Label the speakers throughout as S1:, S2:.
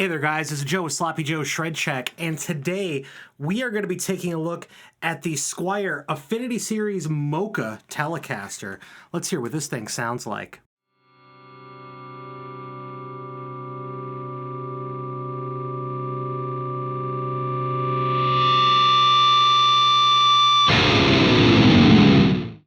S1: Hey there guys, this is Joe with Sloppy Joe Shred Check, and today we are going to be taking a look at the Squier Affinity Series Mocha Telecaster. Let's hear what this thing sounds like.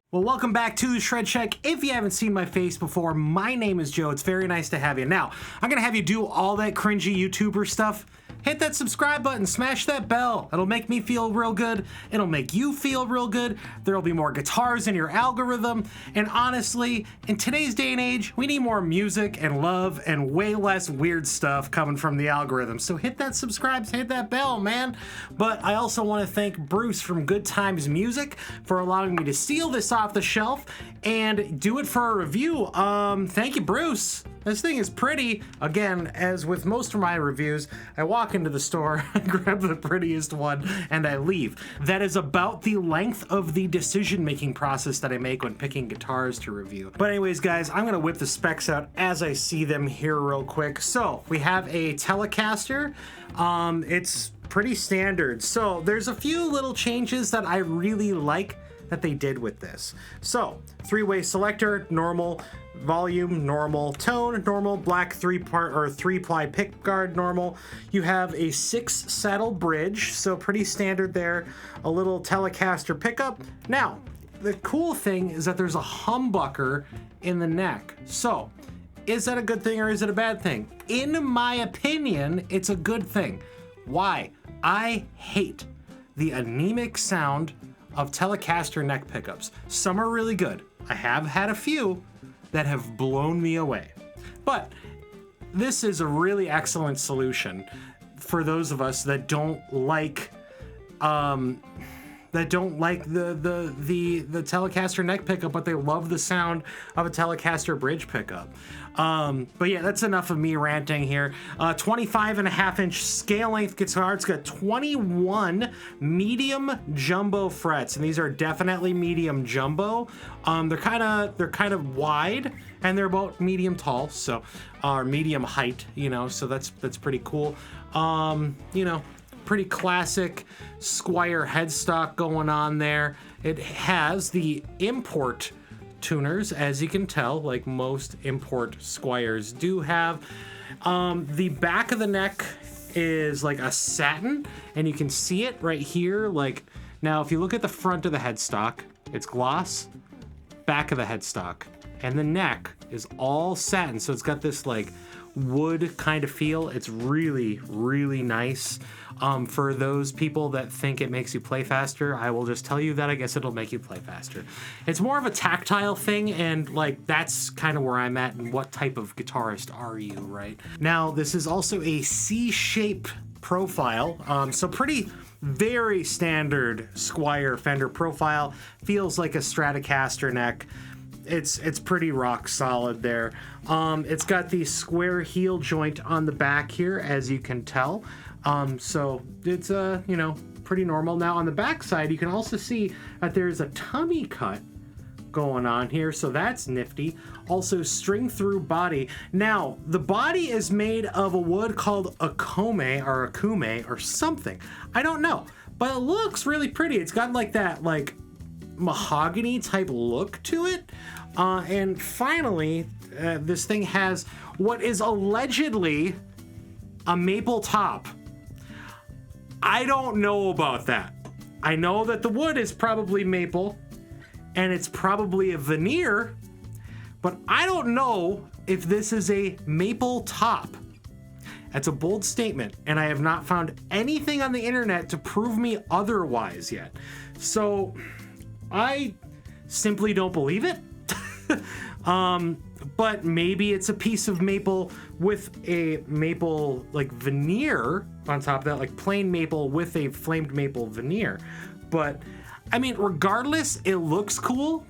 S1: Well, welcome back to Shred Check. If you haven't seen my face before, my name is Joe. It's very nice to have you. Now, I'm going to have you do all that cringy YouTuber stuff. Hit that subscribe button, smash that bell. It'll make me feel real good. It'll make you feel real good. There'll be more guitars in your algorithm. And honestly, in today's day and age, we need more music and love and way less weird stuff coming from the algorithm. So hit that subscribe, hit that bell, man. But I also want to thank Bruce from Good Times Music for allowing me to steal this off the shelf and do it for a review. Thank you, Bruce. This thing is pretty. Again, as with most of my reviews, I walk into the store, I grab the prettiest one, and I leave. That is about the length of the decision-making process that I make when picking guitars to review. But anyways, guys, I'm gonna whip the specs out as I see them here real quick. So, we have a Telecaster. It's pretty standard. So, there's a few little changes that I really like that they did with this. So, three-way selector, normal, volume, normal, tone, normal, black three-ply pick guard, normal. You have a 6-saddle bridge, so pretty standard there. A little Telecaster pickup. Now, the cool thing is that there's a humbucker in the neck. So, is that a good thing or is it a bad thing? In my opinion, it's a good thing. Why? I hate the anemic sound of Telecaster neck pickups. Some are really good. I have had a few that have blown me away. But this is a really excellent solution for those of us that don't like the Telecaster neck pickup, but they love the sound of a Telecaster bridge pickup. But yeah, that's enough of me ranting here. 25.5-inch scale length guitar. It's got 21 medium jumbo frets, and these are definitely medium jumbo. They're kind of wide, and they're about medium tall, so or medium height, you know. So that's pretty cool. You know, pretty classic Squier headstock going on there. It has the import tuners, as you can tell, like most import Squiers do have. The back of the neck is like a satin, and you can see it right here. Like, now if you look at the front of the headstock, it's gloss, back of the headstock, and the neck is all satin, so it's got this like wood kind of feel. It's really, really nice. For those people that think it makes you play faster, I will just tell you that I guess it'll make you play faster. It's more of a tactile thing, and like that's kind of where I'm at and what type of guitarist are you, right? Now, this is also a C-shape profile, so pretty very standard Squier Fender profile. Feels like a Stratocaster neck. It's pretty rock solid there. It's got the square heel joint on the back here, as you can tell. So it's you know, pretty normal. Now on the back side, you can also see that there's a tummy cut going on here, so that's nifty. Also string through body. Now the body is made of a wood called a akume or something. I don't know, but it looks really pretty. It's got like that like mahogany type look to it. And finally, this thing has what is allegedly a maple top. I don't know about that. I know that the wood is probably maple and it's probably a veneer, but I don't know if this is a maple top. That's a bold statement, and I have not found anything on the internet to prove me otherwise yet. So I simply don't believe it. But maybe it's a piece of maple with a maple like veneer on top of that, like plain maple with a flamed maple veneer. But I mean, regardless, it looks cool.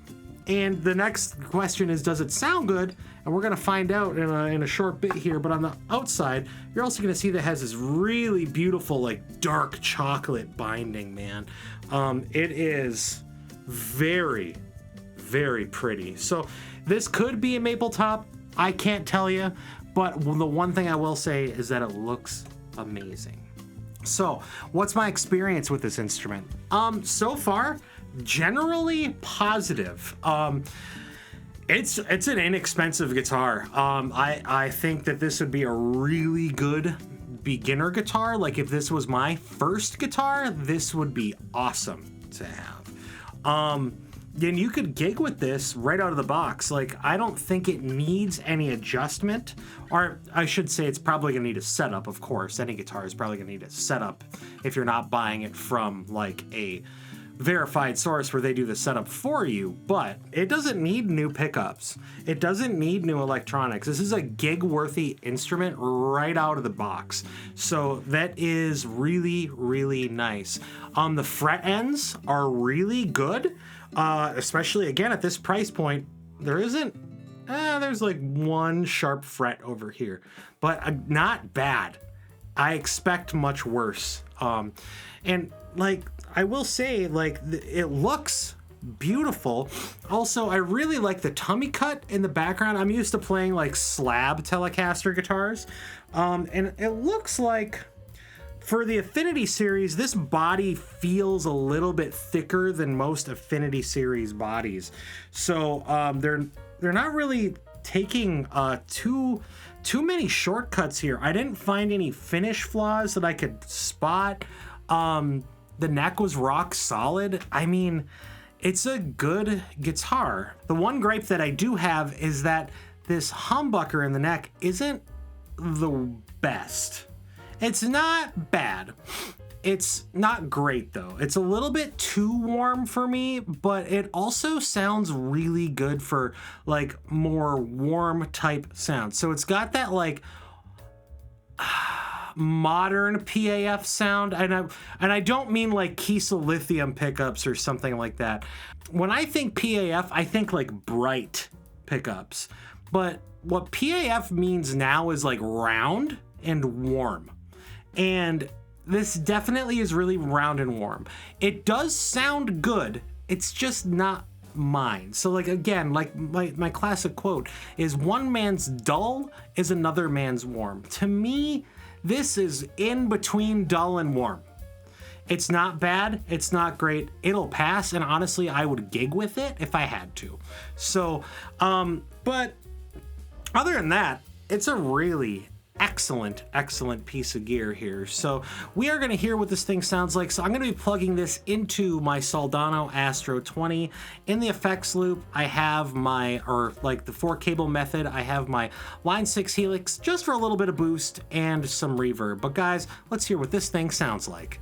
S1: And the next question is, does it sound good? And we're gonna find out in a short bit here. But on the outside, you're also gonna see that it has this really beautiful, like dark chocolate binding, man. It is very, very pretty. So this could be a maple top. I can't tell you, but the one thing I will say is that it looks amazing. So what's my experience with this instrument? So far, generally positive. It's an inexpensive guitar. I think that this would be a really good beginner guitar. Like if this was my first guitar, this would be awesome to have. And you could gig with this right out of the box. Like I don't think it needs any adjustment, or I should say it's probably gonna need a setup, of course. Any guitar is probably gonna need a setup if you're not buying it from like a verified source where they do the setup for you, but it doesn't need new pickups. It doesn't need new electronics. This is a gig-worthy instrument right out of the box. So that is really, really nice. The fret ends are really good, especially again at this price point. There isn't, there's like one sharp fret over here, but not bad. I expect much worse. And like, I will say, like, it looks beautiful. Also, I really like the tummy cut in the background. I'm used to playing like slab Telecaster guitars. And it looks like for the Affinity series, this body feels a little bit thicker than most Affinity series bodies. So they're not really taking too many shortcuts here. I didn't find any finish flaws that I could spot. The neck was rock solid. I mean, it's a good guitar. The one gripe that I do have is that this humbucker in the neck isn't the best. It's not bad. It's not great though. It's a little bit too warm for me, but it also sounds really good for like more warm type sounds. So it's got that like modern PAF sound, and I don't mean like Kiesel lithium pickups or something like that. When I think PAF, I think like bright pickups, but what PAF means now is like round and warm, and this definitely is really round and warm. It does sound good, it's just not mine. So like again, like my classic quote is, one man's dull is another man's warm. To me, this is in between dull and warm. It's not bad, it's not great, it'll pass, and honestly, I would gig with it if I had to. So, but other than that, it's a really excellent piece of gear here. So we are going to hear what this thing sounds like. So I'm going to be plugging this into my Soldano Astro-20. In the effects loop, I have my, or like the 4-cable method, I have my Line 6 Helix just for a little bit of boost and some reverb. But guys, let's hear what this thing sounds like.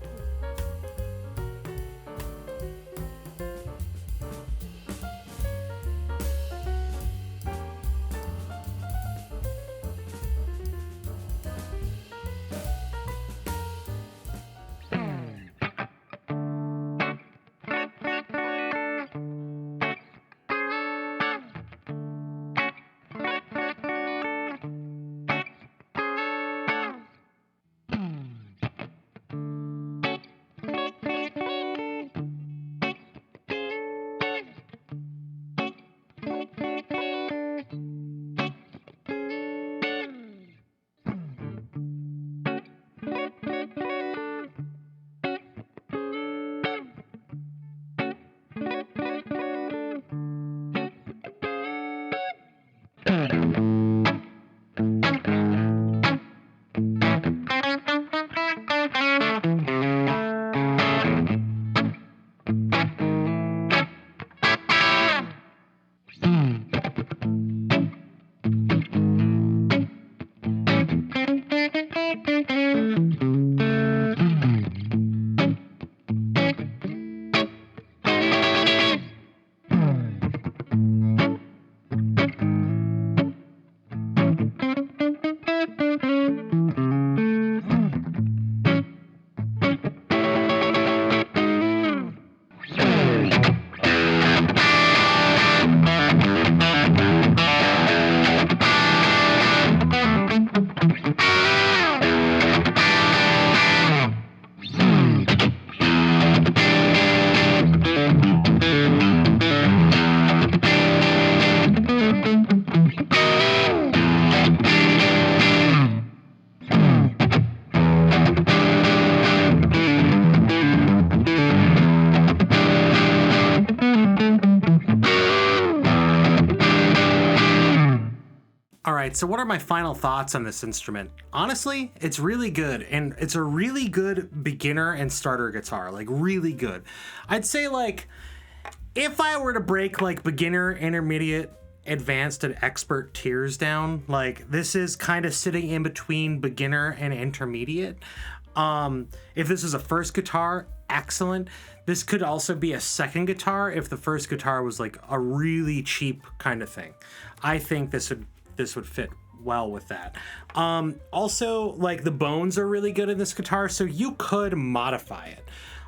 S1: right, so what are my final thoughts on this instrument? Honestly, it's really good, and it's a really good beginner and starter guitar, like really good. I'd say like, if I were to break like beginner, intermediate, advanced, and expert tiers down, like this is kind of sitting in between beginner and intermediate. If this is a first guitar, excellent. This could also be a second guitar if the first guitar was like a really cheap kind of thing. I think this would fit well with that. Also, like the bones are really good in this guitar, so you could modify it.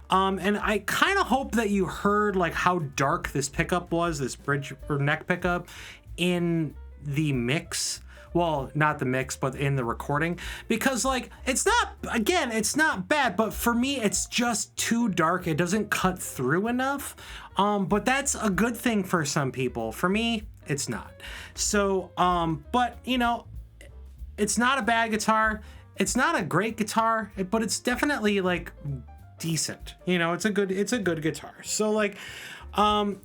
S1: And I kind of hope that you heard like how dark this pickup was, this bridge or neck pickup in the mix. Well, not the mix, but in the recording, because like, it's not bad, but for me, it's just too dark. It doesn't cut through enough. But that's a good thing for some people. For me, it's not. So, but you know, it's not a bad guitar. It's not a great guitar, but it's definitely like decent. You know, it's a good guitar. So like,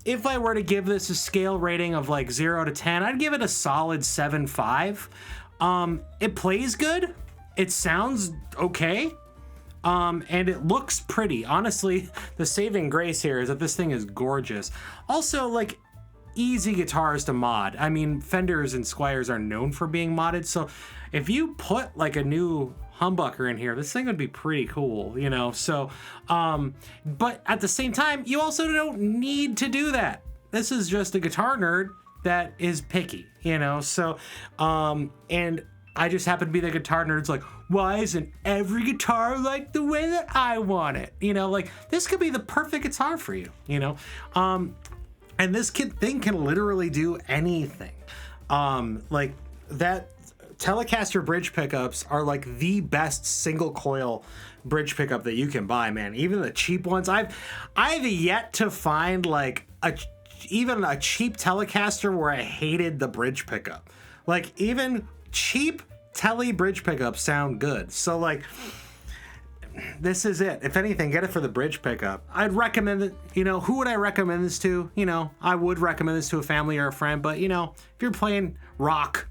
S1: if I were to give this a scale rating of like 0 to 10, I'd give it a solid 7.5. It plays good. It sounds okay. And it looks pretty. Honestly, the saving grace here is that this thing is gorgeous. Also, like, easy guitars to mod. I mean, Fenders and Squiers are known for being modded, so if you put like a new humbucker in here, this thing would be pretty cool, you know? So, but at the same time, you also don't need to do that. This is just a guitar nerd that is picky, you know? So, and I just happen to be the guitar nerd's like, why isn't every guitar like the way that I want it? You know, like this could be the perfect guitar for you, you know? And this thing can literally do anything. Like that Telecaster bridge pickups are like the best single coil bridge pickup that you can buy, man. Even the cheap ones, I've yet to find like even a cheap Telecaster where I hated the bridge pickup. Like even cheap Tele bridge pickups sound good. So like, this is it. If anything, get it for the bridge pickup. I'd recommend it. You know, who would I recommend this to? You know, I would recommend this to a family or a friend, but you know, if you're playing rock,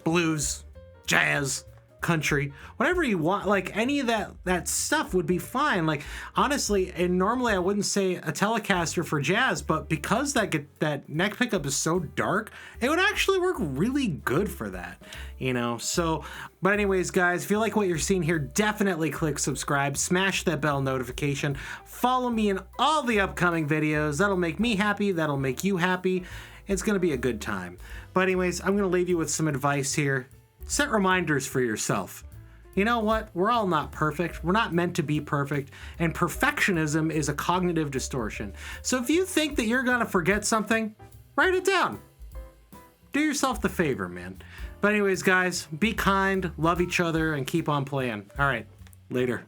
S1: blues, jazz, country, whatever you want, like any of that stuff would be fine. Like honestly, and normally I wouldn't say a Telecaster for jazz, but because that neck pickup is so dark, it would actually work really good for that, you know? So, but anyways, guys, if you like what you're seeing here, definitely click subscribe, smash that bell notification, follow me in all the upcoming videos. That'll make me happy. That'll make you happy. It's going to be a good time. But anyways, I'm going to leave you with some advice here. Set reminders for yourself. You know what? We're all not perfect. We're not meant to be perfect. And perfectionism is a cognitive distortion. So if you think that you're going to forget something, write it down. Do yourself the favor, man. But anyways, guys, be kind, love each other, and keep on playing. All right, later.